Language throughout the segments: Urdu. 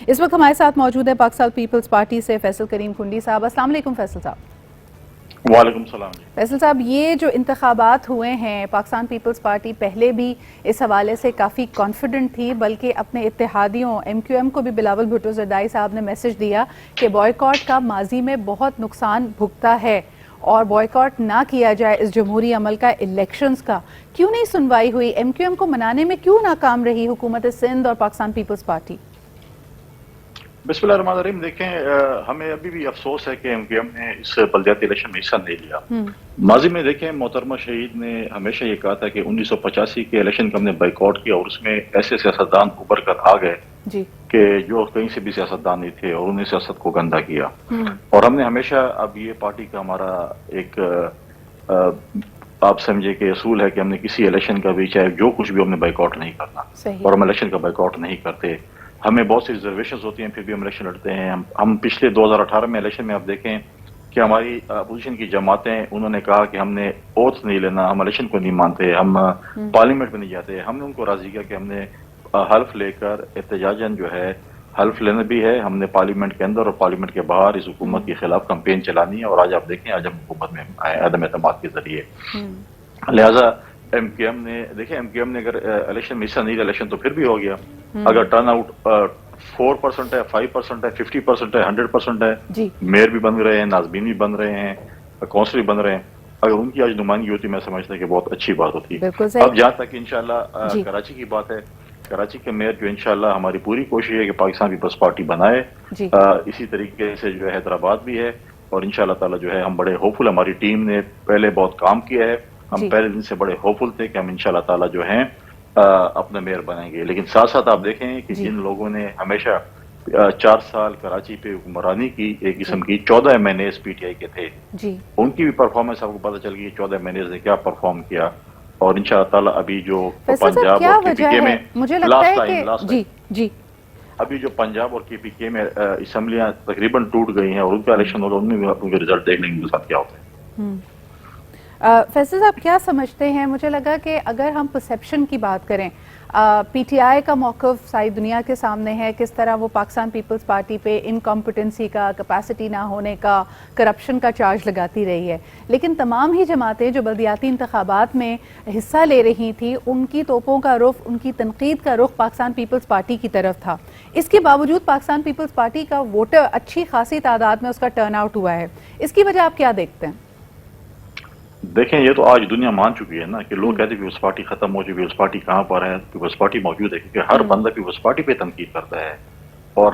اس وقت ہمارے ساتھ موجود ہے پاکستان پیپلز پارٹی سے فیصل کریم کنڈی صاحب۔ السلام علیکم فیصل صاحب۔ وعلیکم السلام جی۔ فیصل صاحب، یہ جو انتخابات ہوئے ہیں، پاکستان پیپلز پارٹی پہلے بھی اس حوالے سے کافی کانفیڈنٹ تھی، بلکہ اپنے اتحادیوں ایم کیو ایم کو بھی بلاول بھٹو زرداری صاحب نے میسج دیا کہ بوائیکاٹ کا ماضی میں بہت نقصان بھگتا ہے اور بوائیکاٹ نہ کیا جائے اس جمہوری عمل کا، الیکشنز کا۔ کیوں نہیں سنوائی ہوئی؟ ایم کیو ایم کو منانے میں کیوں ناکام رہی حکومت سندھ اور پاکستان پیپلز پارٹی؟ بسم اللہ الرحمن الرحیم۔ دیکھیں، ہمیں ابھی بھی افسوس ہے کہ ایم کیو ایم نے اس بلدیاتی الیکشن میں حصہ نہیں لیا۔ ماضی میں دیکھیں، محترمہ شہید نے ہمیشہ یہ کہا تھا کہ 1985 کے الیکشن کا ہم نے بائیکاٹ کیا اور اس میں ایسے سیاستدان ابھر کر آ گئے کہ جو کہیں سے بھی سیاستدان نہیں تھے، اور انہوں نے سیاست کو گندا کیا۔ اور ہم نے ہمیشہ، اب یہ پارٹی کا ہمارا ایک آپ سمجھے کہ اصول ہے کہ ہم نے کسی الیکشن کا بھی، چاہے جو کچھ بھی، ہم نے بائیکاٹ نہیں کرنا، اور ہم الیکشن کا بائیکاٹ نہیں کرتے۔ ہمیں بہت سی ریزرویشنز ہوتی ہیں، پھر بھی ہم الیکشن لڑتے ہیں۔ ہم پچھلے 2018 میں الیکشن میں آپ دیکھیں کہ ہماری اپوزیشن کی جماعتیں، انہوں نے کہا کہ ہم نے اوتھ نہیں لینا، ہم الیکشن کو نہیں مانتے، ہم پارلیمنٹ میں نہیں جاتے۔ ہم نے ان کو راضی کیا کہ ہم نے حلف لے کر احتجاجاً جو ہے حلف لینا بھی ہے، ہم نے پارلیمنٹ کے اندر اور پارلیمنٹ کے باہر اس حکومت کے خلاف کمپین چلانی ہے، اور آج آپ دیکھیں آج ہم حکومت میں آئے عدم اعتماد کے ذریعے۔ لہٰذا ایم کیو ایم نے، دیکھیں ایم کیو ایم نے اگر الیکشن میں حصہ نہیں لیا، الیکشن تو پھر بھی ہو گیا۔ اگر ٹرن آؤٹ 4% ہے، 5% ہے، 50% ہے، 100% ہے، میئر بھی بن رہے ہیں، ناظمین بھی بن رہے ہیں، کونسلر بھی بن رہے ہیں، اگر ان کی آج نمائندگی ہوتی میں سمجھتا ہوں کہ بہت اچھی بات ہوتی ہے۔ اب جہاں تک انشاءاللہ کراچی کی بات ہے، کراچی کے میئر جو انشاءاللہ ہماری پوری کوشش ہے کہ پاکستان پیپلز پارٹی بنائے، اسی طریقے سے جو ہے حیدرآباد بھی ہے، اور انشاءاللہ تعالی جو ہے ہم بڑے ہوپفل، ہماری ٹیم نے پہلے بہت کام کیا ہے، ہم پہلے دن سے بڑے ہوپفل تھے کہ ہم انشاءاللہ تعالی جو ہیں اپنا میئر بنائیں گے۔ لیکن ساتھ ساتھ آپ دیکھیں کہ جن لوگوں نے ہمیشہ 4 سال کراچی پہ حکمرانی کی، ایک قسم کی 14 MNAs PTI کے تھے، ان کی بھی پرفارمنس آپ کو پتہ چل گئی، 14 ایم این ایز نے کیا پرفارم کیا۔ اور انشاءاللہ تعالی ابھی جو پنجاب اور کے پی کے میں ابھی جو پنجاب اور کے پی کے میں اسمبلیاں تقریباً ٹوٹ گئی ہیں، اور ان کا الیکشن ہوگا، ان میں ان کے رزلٹ دیکھنے کے ساتھ کیا ہوتے ہیں۔ فیصل صاحب کیا سمجھتے ہیں؟ مجھے لگا کہ اگر ہم پرسیپشن کی بات کریں، پی ٹی آئی کا موقف ساری دنیا کے سامنے ہے، کس طرح وہ پاکستان پیپلز پارٹی پہ انکمپٹنسی کا، کیپیسٹی نہ ہونے کا، کرپشن کا چارج لگاتی رہی ہے، لیکن تمام ہی جماعتیں جو بلدیاتی انتخابات میں حصہ لے رہی تھیں، ان کی توپوں کا رخ، ان کی تنقید کا رخ پاکستان پیپلز پارٹی کی طرف تھا۔ اس کے باوجود پاکستان پیپلز پارٹی کا ووٹر اچھی خاصی تعداد میں اس کا ٹرن آؤٹ ہوا ہے، اس کی وجہ آپ کیا دیکھتے ہیں؟ دیکھیں، یہ تو آج دنیا مان چکی ہے نا کہ لوگ کہتے ہیں پیپلز پارٹی ختم ہو چکی، پیپلز پارٹی کہاں پر ہے؟ پیپلز پارٹی موجود ہے، کیونکہ ہر بندہ پیپلز پارٹی پہ تنقید کرتا ہے، اور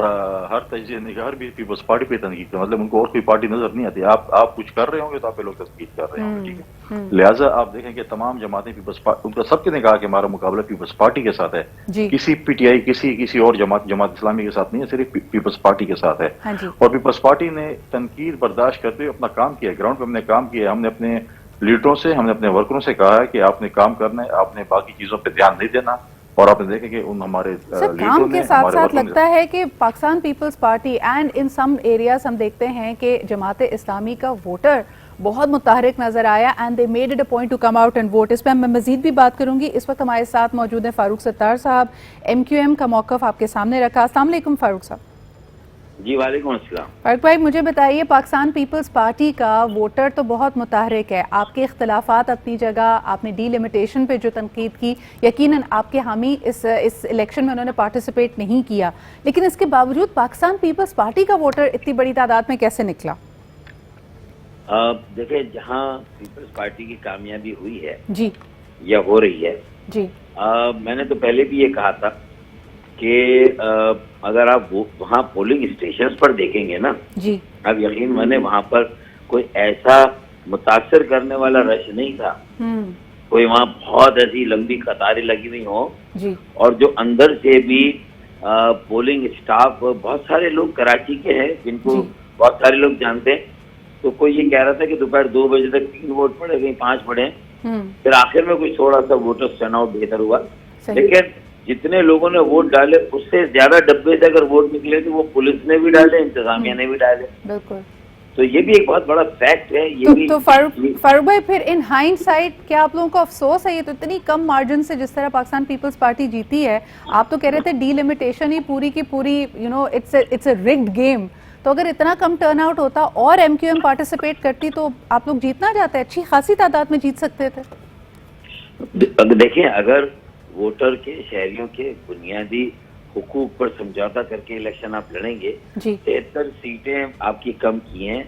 ہر تجزیہ نگار بھی پیپلز پارٹی پہ تنقید کرتا ہے، مطلب ان کو اور کوئی پارٹی نظر نہیں آتی۔ آپ کچھ کر رہے ہوں گے تو آپ پہ لوگ تنقید کر رہے ہوں گے، ٹھیک ہے؟ لہٰذا آپ دیکھیں کہ تمام جماعتیں پیپلز پارٹی، ان کا سب نے کہا کہ ہمارا مقابلہ پیپلز پارٹی کے ساتھ ہے، کسی پی ٹی آئی، کسی اور جماعت اسلامی کے ساتھ نہیں ہے، صرف پیپلز پارٹی کے ساتھ ہے۔ اور پیپلز پارٹی نے تنقید برداشت کرتے ہوئے اپنا کام کیا، گراؤنڈ پہ ہم نے کام کیا، ہم نے اپنے لیڈروں سے، ہم نے اپنے ورکروں سے کہا ہے کہ آپ نے کام کرنا ہے، آپ نے باقی چیزوں پہ دھیان نہیں دینا، اور آپ نے دیکھا کہ ان ہمارے کام کے ساتھ ساتھ لگتا ہے کہ Pakistan Peoples Party and in some areas ہم دیکھتے ہیں کہ جماعت اسلامی کا ووٹر بہت متحرک نظر آیا، and they made it a point to come out and vote. اس پہ میں مزید بھی بات کروں گی۔ اس وقت ہمارے ساتھ موجود ہیں فاروق ستار صاحب، ایم کیو ایم کا موقف آپ کے سامنے رکھا۔ السلام علیکم فاروق صاحب۔ جی وعلیکم السلام۔ فاروق بھائی، مجھے بتائیے، پاکستان پیپلز پارٹی کا ووٹر تو بہت متحرک ہے، آپ کے اختلافات اپنی جگہ، آپ نے ڈی لمیٹیشن پہ جو تنقید کی، یقیناً آپ کے حامی اس الیکشن میں انہوں نے پارٹیسپیٹ نہیں کیا، لیکن اس کے باوجود پاکستان پیپلز پارٹی کا ووٹر اتنی بڑی تعداد میں کیسے نکلا؟ دیکھیں، جہاں پیپلز پارٹی کی کامیابی ہوئی ہے جی یا ہو رہی ہے، جی میں نے تو پہلے بھی یہ کہا تھا کہ اگر آپ وہاں پولنگ اسٹیشنز پر دیکھیں گے نا، جی اب یقین مانے وہاں پر کوئی ایسا متاثر کرنے والا رش نہیں تھا، کوئی وہاں بہت ایسی لمبی قطاریں لگی ہوئی ہوں، اور جو اندر سے بھی پولنگ اسٹاف، بہت سارے لوگ کراچی کے ہیں جن کو بہت سارے لوگ جانتے ہیں، تو کوئی یہ کہہ رہا تھا کہ دوپہر 2 بجے تک 3 ووٹ پڑے، کہیں 5 پڑے، پھر آخر میں کچھ تھوڑا سا ووٹر ٹرن آؤٹ بہتر ہوا، لیکن جتنے لوگوں نے ووٹ ڈالے اس سے زیادہ ڈبے سے اگر ووٹ نکلے تو وہ پولیس نے بھی ڈالے، انتظامیہ نے بھی ڈالے۔ بالکل تو یہ بھی ایک بہت بڑا فیکٹ ہے. یہ بھی تو فاروق بھائی پھر ان ہائنڈ سائٹ کیا آپ لوگوں کو افسوس ہے؟ یہ تو اتنی کم مارجن سے جس طرح پاکستان پیپلز پارٹی جیتی ہے, آپ تو کہہ رہے تھے ڈی لمیٹیشن ہی پوری کی پوری اٹس اے رگڈ گیم, تو اگر اتنا کم ٹرن آؤٹ ہوتا اور ایم کیو ایم پارٹیسپیٹ کرتی تو آپ لوگ جیتنا چاہتے, اچھی خاصی تعداد میں جیت سکتے تھے. دیکھیں, اگر ووٹر کے شہریوں کے بنیادی حقوق پر سمجھوتہ کر کے الیکشن آپ لڑیں گے, 73 سیٹیں آپ کی کم کی ہیں,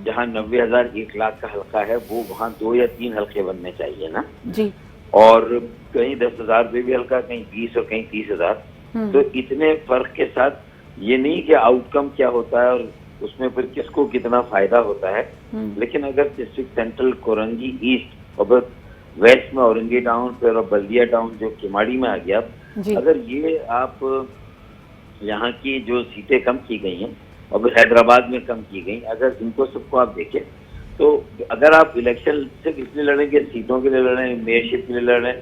جہاں 90,000 1 لاکھ کا حلقہ ہے, وہ وہاں 2 یا 3 حلقے بننے چاہیے نا جی, اور کہیں 10,000 پہ بھی حلقہ, کہیں 20 اور کہیں 30,000. تو اتنے فرق کے ساتھ یہ نہیں کہ آؤٹ کم کیا ہوتا ہے اور اس میں پھر کس کو کتنا فائدہ ہوتا ہے, لیکن اگر ڈسٹرکٹ سینٹرل کورنگی ایسٹ اور ویسٹ میں اورنگی ٹاؤن پھر بلدیا ٹاؤن جو کیماڑی میں آ گیا, اگر یہ آپ یہاں کی جو سیٹیں کم کی گئی ہیں اور پھر حیدرآباد میں کم کی گئی, اگر ان کو سب کو آپ دیکھیں تو اگر آپ الیکشن صرف اس لیے لڑیں گے, سیٹوں کے لیے لڑیں, میئرشپ کے لیے لڑیں,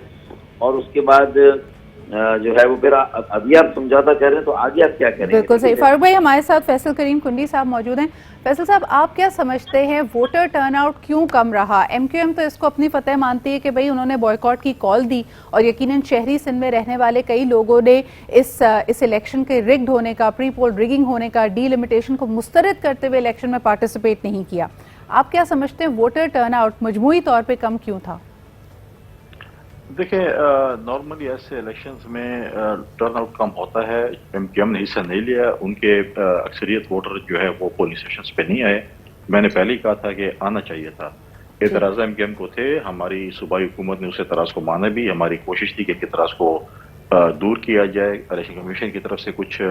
اور اس کے بعد جو ہے وہ پھر ابھی آپ سمجھوتہ کر رہے ہیں تو آگے آپ کیا کریں گے؟ بالکل صحیح. فاروق بھائی ہمارے ساتھ فیصل کریم کنڈی صاحب موجود ہیں. فیصل صاحب, آپ کیا سمجھتے ہیں ووٹر ٹرن آؤٹ کیوں کم رہا؟ ایم کیو ایم تو اس کو اپنی فتح مانتی ہے کہ بھئی انہوں نے بوائیکاٹ کی کال دی, اور یقیناً شہری سندھ میں رہنے والے کئی لوگوں نے اس الیکشن کے رگڈ ہونے کا, پری پول ریگنگ ہونے کا, ڈی لمیٹیشن کو مسترد کرتے ہوئے الیکشن میں پارٹیسپیٹ نہیں کیا. آپ کیا سمجھتے ہیں ووٹر ٹرن آؤٹ مجموعی طور پہ کم کیوں تھا؟ دیکھیں, نارملی ایسے الیکشنز میں ٹرن آؤٹ کم ہوتا ہے. ایم کیو ایم نے حصہ نہیں لیا, ان کے اکثریت ووٹر جو ہے وہ پولنگ اسٹیشنز پہ نہیں آئے. میں نے پہلے ہی کہا تھا کہ آنا چاہیے تھا. اعتراض ایم کیو ایم کو تھے, ہماری صوبائی حکومت نے اس اعتراض کو مانا بھی. ہماری کوشش تھی کہ اعتراض کو دور کیا جائے. الیکشن کمیشن کی طرف سے کچھ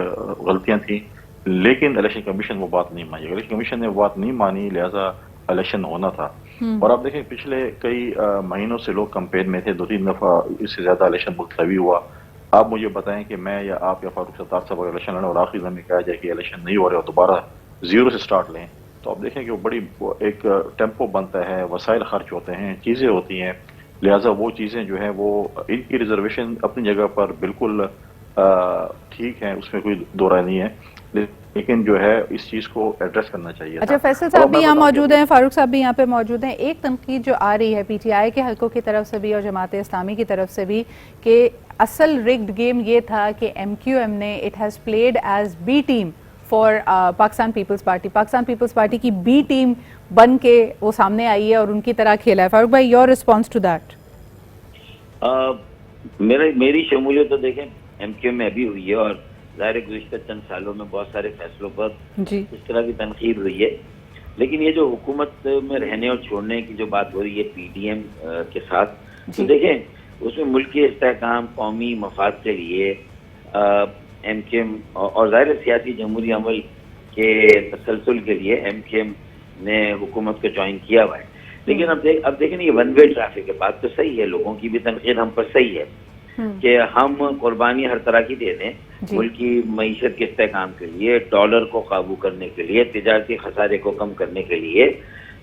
غلطیاں تھیں, لیکن الیکشن کمیشن وہ بات نہیں مانی. الیکشن کمیشن نے وہ بات نہیں مانی, لہٰذا الیکشن ہونا تھا. اور آپ دیکھیں پچھلے کئی مہینوں سے لوگ کمپین میں تھے, 2-3 دفعہ اس سے زیادہ الیکشن ملتوی ہوا. آپ مجھے بتائیں کہ میں یا آپ یا فاروق ستار صاحب اگر الیکشن لڑیں اور آخری دن میں کہا جائے کہ الیکشن نہیں ہو رہے اور دوبارہ زیرو سے سٹارٹ لیں, تو آپ دیکھیں کہ وہ بڑی ایک ٹیمپو بنتا ہے, وسائل خرچ ہوتے ہیں, چیزیں ہوتی ہیں. لہٰذا وہ چیزیں جو ہیں وہ ان کی ریزرویشن اپنی جگہ پر بالکل ٹھیک ہیں, اس میں کوئی دو رائے نہیں ہے, لیکن جو ہے اس چیز کو ایڈریس کرنا چاہیے. اچھا, فیصل صاحب بھی یہاں موجود ہیں, فاروق صاحب بھی یہاں پہ موجود ہیں. ایک تنقید جو آ رہی ہے پی ٹی آئی کے حلقوں کی طرف سے بھی اور جماعت اسلامی کی طرف سے بھی کہ اصل رگڈ گیم یہ تھا کہ ایم کیو ایم نے it has played as B team for Pakistan Peoples Party. Pakistan Peoples Party کی بی ٹیم بن کے وہ سامنے آئی ہے اور ان کی طرح کھیلا ہے. فاروق بھائی, یور رسپانس ٹو دیٹ؟ میری شمولیت تو دیکھیں ایم کیو ایم میں ابھی ہوئی ہے, اور ظاہر گزشتہ چند سالوں میں بہت سارے فیصلوں پر اس طرح کی تنقید ہوئی ہے, لیکن یہ جو حکومت میں رہنے اور چھوڑنے کی جو بات ہو رہی ہے پی ڈی ایم کے ساتھ, تو دیکھیں اس میں ملکی استحکام, قومی مفاد کے لیے ایم کیو ایم اور ظاہر سیاسی جمہوری عمل کے تسلسل کے لیے ایم کیو ایم نے حکومت کو جوائن کیا ہوا ہے. لیکن اب دیکھیں یہ ون وے ٹریفک ہے. بات تو صحیح ہے, لوگوں کی بھی تنقید ہم پر صحیح ہے کہ ہم قربانی ہر طرح کی دے دیں ملکی معیشت کے استحکام کے لیے, ڈالر کو قابو کرنے کے لیے, تجارتی خسارے کو کم کرنے کے لیے,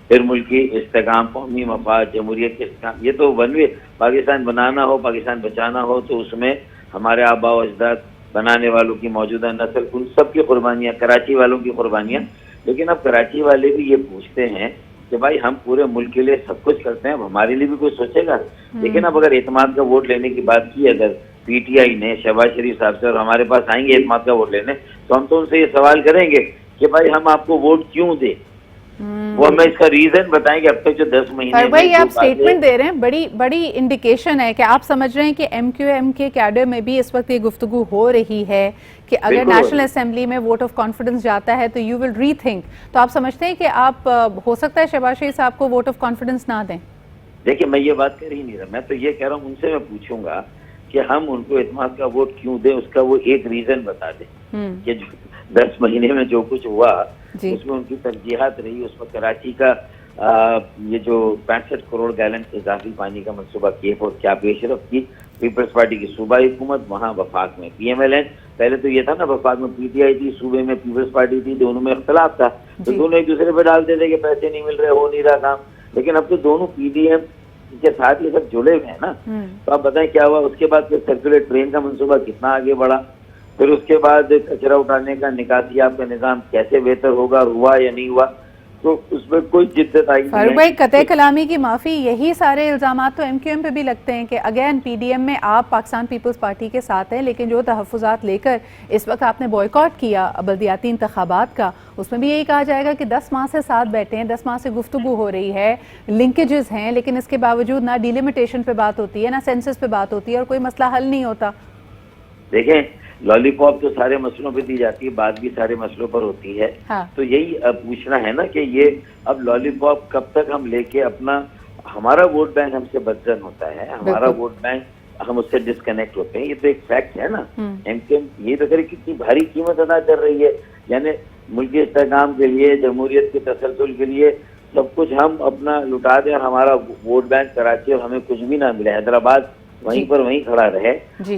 پھر ملکی استحکام, قومی مفاد, جمہوریت کے استحکام. یہ تو ون وے. پاکستان بنانا ہو, پاکستان بچانا ہو, تو اس میں ہمارے آباء و اجداد, بنانے والوں کی موجودہ نسل, ان سب کی قربانیاں, کراچی والوں کی قربانیاں. لیکن اب کراچی والے بھی یہ پوچھتے ہیں کہ بھائی ہم پورے ملک کے لیے سب کچھ کرتے ہیں, اب ہمارے لیے بھی کوئی سوچے گا. لیکن اب اگر اعتماد کا ووٹ لینے کی بات کی اگر پی ٹی آئی نے شہباز شریف صاحب سے, اور ہمارے پاس آئیں گے اعتماد کا ووٹ لینے, تو ہم تو ان سے یہ سوال کریں گے کہ بھائی ہم آپ کو ووٹ کیوں دیں, وہ ہمیں اس کا ریزن بتائیں کہ اب تک جو 10 مہینے بھائی آپ سٹیٹمنٹ دے رہے ہیں, بڑی انڈیکیشن ہے کہ آپ سمجھ رہے ہیں کہ ایم کیو ایم کے کیڈر میں بھی اس وقت یہ گفتگو ہو رہی ہے کہ اگر نیشنل اسمبلی میں ووٹ آف کانفیڈنس جاتا ہے تو یو ول ری تھنک. تو آپ سمجھتے ہیں کہ آپ ہو سکتا ہے شہباز شریف صاحب کو ووٹ آف کانفیڈنس نہ دیں؟ دیکھیں میں یہ بات کر ہی نہیں رہا, میں تو یہ کہہ رہا ہوں ان سے میں پوچھوں گا کہ ہم ان کو اعتماد کا ووٹ کیوں دیں, اس کا وہ ایک ریزن بتا دیں کہ 10 مہینے میں جو کچھ ہوا اس میں ان کی ترجیحات رہی. اس میں کراچی کا یہ جو 65 کروڑ گیلن اضافی پانی کا منصوبہ کیا پیش رفت کی پیپلز پارٹی کی صوبائی حکومت, وہاں وفاق میں پی ایم ایل این. پہلے تو یہ تھا نا, وفاق میں پی ٹی آئی تھی, صوبے میں پیپلز پارٹی تھی, دونوں میں اختلاف تھا, تو دونوں ایک دوسرے پہ ڈالتے تھے کہ پیسے نہیں مل رہے, ہو نہیں رہا کام. لیکن اب تو دونوں پی ڈی ایم کے ساتھ یہ سب جڑے ہوئے ہیں نا, تو آپ بتائیں کیا ہوا. اس کے بعد پھر سرکولر ٹرین کا منصوبہ کتنا آگے بڑھا, پھر اس کے بعد کچرا اٹھانے کا نکاسیاب کا نظام کیسے بہتر ہوگا, ہوا یا نہیں ہوا. تو اس میں کوئی جدت آئی نہیں ہے. فاروق بھائی قطع کلامی کی معافی، یہی سارے الزامات تو ایم کیو ایم پہ بھی لگتے ہیں کہ اگین پی ڈی ایم میں آپ پاکستان پیپلز پارٹی کے ساتھ ہیں، لیکن جو تحفظات لے کر اس وقت آپ نے بوائیکاٹ کیا بلدیاتی انتخابات کا، اس میں بھی یہی کہا جائے گا کہ 10 ماہ سے ساتھ بیٹھے ہیں، 10 ماہ سے گفتگو ہو رہی ہے، لنکیجز ہیں، لیکن اس کے باوجود نہ ڈیلیمیٹیشن پہ بات ہوتی ہے، نہ سینسس پہ بات ہوتی ہے، اور کوئی مسئلہ حل نہیں ہوتا. دیکھیں لالی پاپ تو سارے مسئلوں پہ دی جاتی ہے، بات بھی سارے مسئلوں پر ہوتی ہے. تو یہی پوچھنا ہے نا کہ یہ اب لالی پاپ کب تک ہم لے کے اپنا، ہمارا ووٹ بینک ہم سے بدزن ہوتا ہے، ہمارا ووٹ بینک ہم اس سے ڈسکنیکٹ ہوتے ہیں. یہ تو ایک فیکٹ ہے نا. ایم کیو ایم یہ تو کرے کتنی بھاری قیمت ادا کر رہی ہے، یعنی ملکی استحکام کے لیے، جمہوریت کے تسلسل کے لیے سب کچھ ہم اپنا لٹا دیں، اور ہمارا ووٹ بینک کراچی اور ہمیں کچھ بھی نہ ملے، حیدرآباد وہیں پر وہیں کھڑا رہے.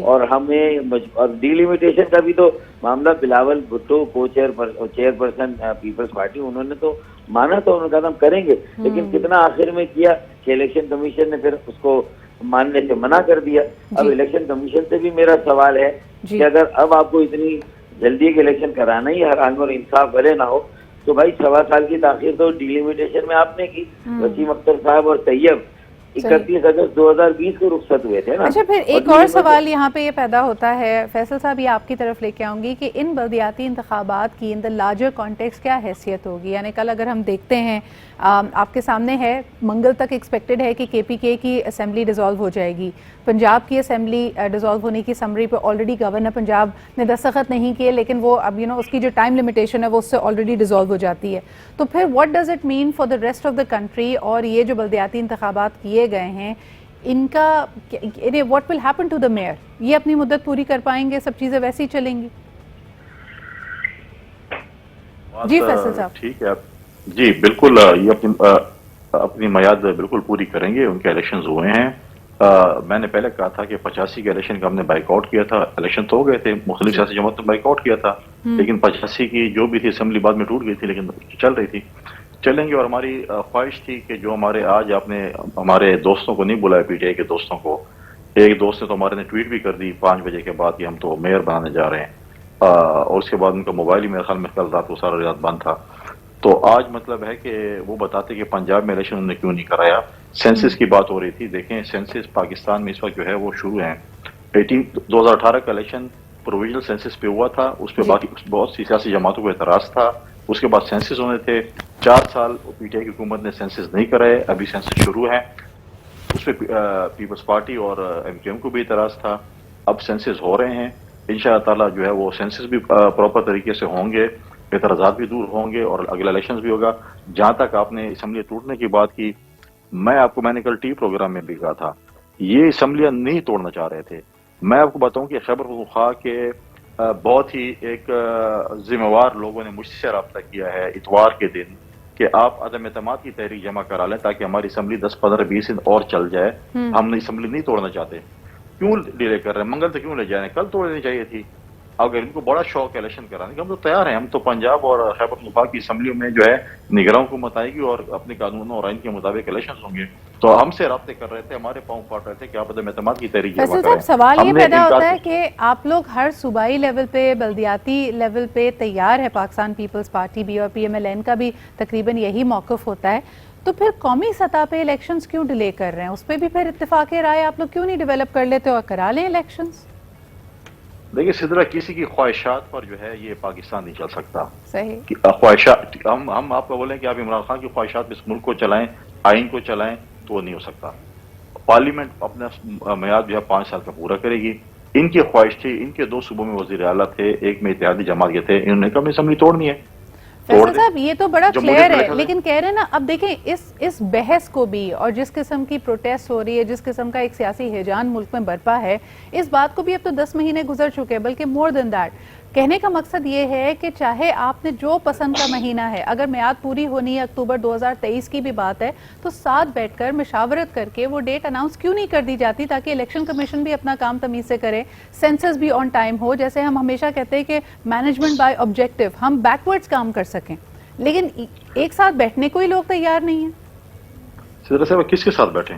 اور ہمیں اور ڈیلیمیٹیشن کا بھی تو معاملہ بلاول بھٹو کو چیئر پرسن پیپلز پارٹی، انہوں نے تو مانا تو انہوں نے کہا ہم کریں گے، لیکن کتنا آخر میں کیا کہ الیکشن کمیشن نے پھر اس کو ماننے سے منع کر دیا. اب الیکشن کمیشن سے بھی میرا سوال ہے کہ اگر اب آپ کو اتنی جلدی کے الیکشن کرانا ہی ہر حال میں اور انصاف بھلے نہ ہو، تو بھائی 1.25 سال کی تاخیر تو ڈیلیمیٹیشن میں آپ نے کی. وسیم اختر صاحب اور طیب 31 اگست 2020 کو رخصت ہوئے تھے نا. اچھا پھر ایک اور سوال یہاں پہ یہ پیدا ہوتا ہے، فیصل صاحب یہ آپ کی طرف لے کے آؤں گی، کہ ان بلدیاتی انتخابات کی ان دا لارجر کانٹیکسٹ کیا حیثیت ہوگی؟ یعنی کل اگر ہم دیکھتے ہیں آپ کے سامنے ہے منگل تک ایکسپیکٹڈ ہے کہ کے پی کے کی اسمبلی ڈیزالو ہو جائے گی، پنجاب کی اسمبلی ڈیزالو ہونے کی سمری پہ آلریڈی گورنر پنجاب نے دستخط نہیں کیے، لیکن وہ اب اس کی جو ٹائم لمیٹیشن ہے وہ اس سے آلریڈی ڈیزالو ہو جاتی ہے. تو پھر what does it mean for the rest of the country? اور یہ جو بلدیاتی انتخابات کیے گئے ہیں ان کا what will happen to the mayor? یہ اپنی مدت پوری کر پائیں گے؟ سب چیزیں ویسی چلیں گی؟ جی فیصل صاحب. ٹھیک ہے جی بالکل، یہ اپنی میعاد بالکل پوری کریں گے. ان کے الیکشنز ہوئے ہیں. میں نے پہلے کہا تھا کہ 85 کے الیکشن کا ہم نے بائیک آؤٹ کیا تھا. الیکشن تو ہو گئے تھے، مختلف سیاسی جماعت نے بائیک آؤٹ کیا تھا، لیکن 85 کی جو بھی تھی اسمبلی بعد میں ٹوٹ گئی تھی، لیکن چل رہی تھی. چلیں گے. اور ہماری خواہش تھی کہ جو ہمارے آج آپ نے ہمارے دوستوں کو نہیں بلایا، پی ٹی آئی کے دوستوں کو، ایک دوست نے تو ہمارے نے ٹویٹ بھی کر دی 5 بجے کے بعد کہ ہم تو میئر بنانے جا رہے ہیں، اور اس کے بعد ان کا موبائل ہی میرے خیال میں کل رات کو سارا رات بند تھا. تو آج مطلب ہے کہ وہ بتاتے کہ پنجاب میں الیکشن انہوں نے کیوں نہیں کرایا. سینسس کی بات ہو رہی تھی. دیکھیں سینسس پاکستان میں اس وقت جو ہے وہ شروع ہیں. 2018 کا الیکشن پروویژنل سینسس پہ ہوا تھا، اس پہ باقی بہت سی سیاسی جماعتوں کو اعتراض تھا. اس کے بعد سینسس ہونے تھے. 4 سال پی ٹی آئی کی حکومت نے سینسس نہیں کرائے. ابھی سینسس شروع ہیں، اس پہ پیپلز پارٹی اور ایم کیو ایم کو بھی اعتراض تھا. اب سینسس ہو رہے ہیں. انشاءاللہ تعالیٰ جو ہے وہ سینسس بھی پراپر طریقے سے ہوں گے، اعتراضات بھی دور ہوں گے، اور اگلا الیکشنز بھی ہوگا. جہاں تک آپ نے اسمبلی ٹوٹنے کی بات کی، میں نے کل ٹی پروگرام میں بھی کہا تھا یہ اسمبلیاں نہیں توڑنا چاہ رہے تھے. میں آپ کو بتاؤں کہ خیبر پختونخوا کے بہت ہی ایک ذمہ وار لوگوں نے مجھ سے رابطہ کیا ہے اتوار کے دن کہ آپ عدم اعتماد کی تحریک جمع کرا لیں تاکہ ہماری اسمبلی 10 15 20 دن اور چل جائے. ہم نے اسمبلی نہیں توڑنا چاہتے. کیوں ڈیلے کر رہے ہیں؟ منگل تک کیوں لے جائیں؟ کل توڑ لینی چاہیے تھی. اگر ان کو بڑا شوق ہے الیکشن کرانے کا، ہم تو تیار ہیں. ہم تو پنجاب اور خیبر پختونخوا کی اسمبلیوں میں جو ہے نگراں حکومت آئے گی اور اپنے قانونوں اور آئین کے مطابق الیکشن ہوں گے. تو ہم سے رابطے کر رہے تھے، ہمارے پاؤں پاٹ رہے تھے کہ آپ عدم اعتماد کی تحریک جمع کریں. سوال یہ پیدا ہوتا ہے کہ آپ لوگ ہر صوبائی لیول پہ، بلدیاتی لیول پہ تیار ہے، پاکستان پیپلز پارٹی بھی اور پی ایم ایل این کا بھی تقریباً یہی موقف ہوتا ہے، تو پھر قومی سطح پہ الیکشنز کیوں ڈیلے کر رہے ہیں؟ اس پہ بھی پھر اتفاق رائے آپ لوگ کیوں نہیں ڈیولپ کر لیتے اور کرا لیں الیکشنز؟ دیکھیے سدرا، کسی کی خواہشات پر جو ہے یہ پاکستان نہیں چل سکتا. صحیح. خواہشات ہم آپ کو بولیں کہ آپ عمران خان کی خواہشات میں اس ملک کو چلائیں، آئین کو چلائیں، تو وہ نہیں ہو سکتا. پارلیمنٹ اپنا میعاد جو ہے 5 سال کا پورا کرے گی. ان کی خواہش تھی، ان کے 2 صوبوں میں وزیر اعلیٰ تھے، ایک میں اتحادی جماعت کے تھے، انہوں نے کہا ہمیں اسمبلی توڑنی ہے. فیصل صاحب یہ تو بڑا کلیئر ہے، لیکن کہہ رہے ہیں نا، اب دیکھیں اس بحث کو بھی، اور جس قسم کی پروٹیسٹ ہو رہی ہے، جس قسم کا ایک سیاسی ہیجان ملک میں برپا ہے، اس بات کو بھی اب تو 10 مہینے گزر چکے ہیں، بلکہ مور دین دیٹ. کہنے کا مقصد یہ ہے کہ چاہے آپ نے جو پسند کا مہینہ ہے، اگر میعاد پوری ہونی ہے اکتوبر 2023 کی بھی بات ہے، تو ساتھ بیٹھ کر مشاورت کر کے وہ ڈیٹ اناؤنس کیوں نہیں کر دی جاتی تاکہ الیکشن کمیشن بھی اپنا کام تمیز سے کرے، سینسس بھی آن ٹائم ہو. جیسے ہم ہمیشہ کہتے ہیں کہ مینجمنٹ بائی آبجیکٹو، ہم بیک ورڈز کام کر سکیں، لیکن ایک ساتھ بیٹھنے کو ہی لوگ تیار نہیں ہیں. سدرا صاحب کس کے ساتھ بیٹھیں؟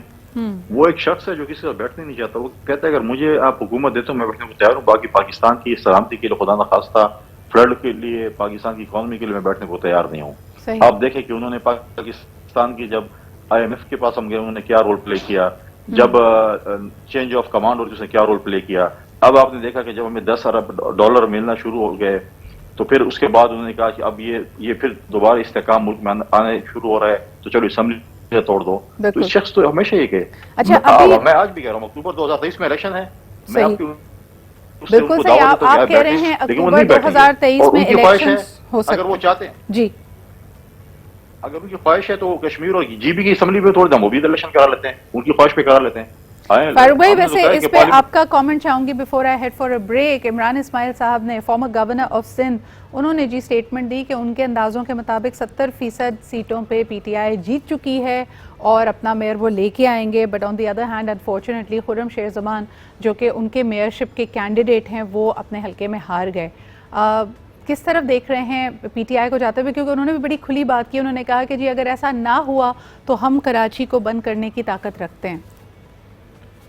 وہ ایک شخص ہے جو کسی سے بیٹھنے نہیں چاہتا. وہ کہتا ہے اگر مجھے آپ حکومت دیتے ہو میں بیٹھنے کو تیار ہوں، باقی پاکستان کی سلامتی کے لیے، خدا نخواستہ فلڈ کے لیے، پاکستان کی اکانومی کے لیے میں بیٹھنے کو تیار نہیں ہوں. آپ دیکھیں کہ انہوں نے پاکستان کی جب IMF کے پاس ہم گئے انہوں نے کیا رول پلے کیا، جب چینج آف کمانڈ اور اس نے کیا رول پلے کیا. اب آپ نے دیکھا کہ جب ہمیں $10 ارب ملنا شروع ہو گئے تو پھر اس کے بعد انہوں نے کہا کہ اب یہ پھر دوبارہ استحکام ملک میں آنے شروع ہو رہا ہے تو چلو اسمبلی توڑ دو. تو اس شخص تو ہمیشہ یہ کہ میں آج بھی کہہ رہا ہوں اکتوبر 2023 میں الیکشن ہے. بالکل صحیح، آپ کہہ رہے ہیں اکتوبر 2023 میں الیکشن ہو سکتے ہیں. اگر وہ چاہتے ہیں جی، اگر ان کی خواہش ہے تو کشمیر اور GB کی اسمبلی پہ توڑ دیں، وہ بھی الیکشن کرا لیتے ہیں، ان کی خواہش پہ کرا لیتے ہیں. فاروق بھائی ویسے اس پہ آپ کا کامنٹ چاہوں گی before I head for a break. Imran Ismail صاحب نے، فارمر گورنر آف سندھ، انہوں نے جی اسٹیٹمنٹ دی کہ ان کے اندازوں کے مطابق 70% سیٹوں پہ PTI جیت چکی ہے اور اپنا میئر وہ لے کے آئیں گے. But on the other hand unfortunately Khurram Sher Zaman جو کہ ان کے میئرشپ کے کینڈیڈیٹ ہیں وہ اپنے حلقے میں ہار گئے. کس طرف دیکھ رہے ہیں PTI کو جاتے ہوئے، کیونکہ انہوں نے بھی بڑی کھلی بات کی، انہوں نے کہا کہ جی اگر ایسا نہ ہوا تو ہم کراچی کو بند کرنے کی طاقت رکھتے ہیں.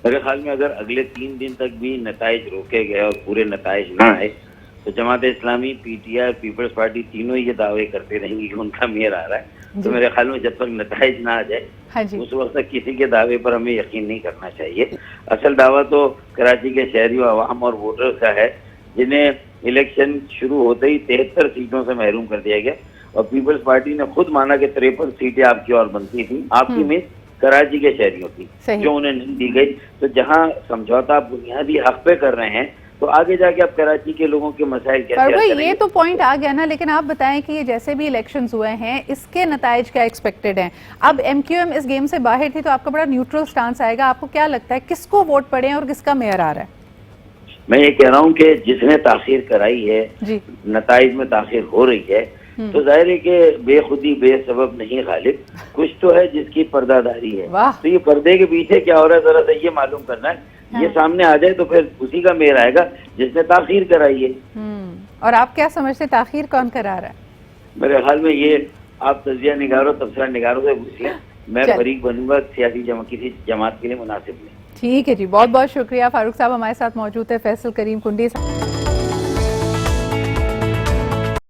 میرے خیال میں اگر اگلے 3 دن تک بھی نتائج روکے گئے اور پورے نتائج نہ آئے تو جماعت اسلامی، PTI اور پیپلز پارٹی تینوں یہ دعوے کرتے رہیں گے کہ ان کا میئر آ رہا ہے. تو میرے خیال میں جب تک نتائج نہ آ جائے اس وقت تک کسی کے دعوے پر ہمیں یقین نہیں کرنا چاہیے. اصل دعویٰ تو کراچی کے شہری و عوام اور ووٹرز کا ہے جنہیں الیکشن شروع ہوتے ہی 73 سیٹوں سے محروم کر دیا گیا اور پیپلز پارٹی نے خود مانا کہ 53 سیٹیں آپ کی اور بنتی تھیں، آپ کی میں کراچی کے شہریوں کی جو انہیں نہیں دی گئی. تو جہاں سمجھوتا بنیادی حق پہ کر رہے ہیں تو آگے جا کے اب کراچی کے لوگوں کے مسائل کیسے حل کریں گے؟ یہ تو پوائنٹ آ گیا نا، لیکن آپ بتائیں کہ یہ جیسے بھی الیکشنز ہوئے ہیں اس کے نتائج کیا ایکسپیکٹڈ ہیں؟ اب MQM اس گیم سے باہر تھی تو آپ کا بڑا نیوٹرل سٹانس آئے گا. آپ کو کیا لگتا ہے کس کو ووٹ پڑے ہیں اور کس کا میئر آ رہا ہے؟ میں یہ کہہ رہا ہوں کہ جس نے تاخیر کرائی ہے، نتائج میں تاخیر ہو رہی ہے، تو ظاہر ہے کہ بے خودی بے سبب نہیں غالب، کچھ تو ہے جس کی پردہ داری ہے. تو یہ پردے کے پیچھے کیا ہو رہا ہے ذرا سا یہ معلوم کرنا ہے. یہ سامنے آ جائے تو پھر اسی کا میئر آئے گا جس نے تاخیر کرائی ہے. اور آپ کیا سمجھتے تاخیر کون کرا رہا ہے؟ میرے خیال میں یہ آپ تجزیہ نگاروں تبصرہ نگاروں سے پوچھیں، میں فریق بنوں گا سیاسی کسی جماعت کے لیے مناسب نہیں. ٹھیک ہے جی، بہت بہت شکریہ. فاروق صاحب ہمارے ساتھ موجود ہے، فیصل کریم کنڈی صاحب.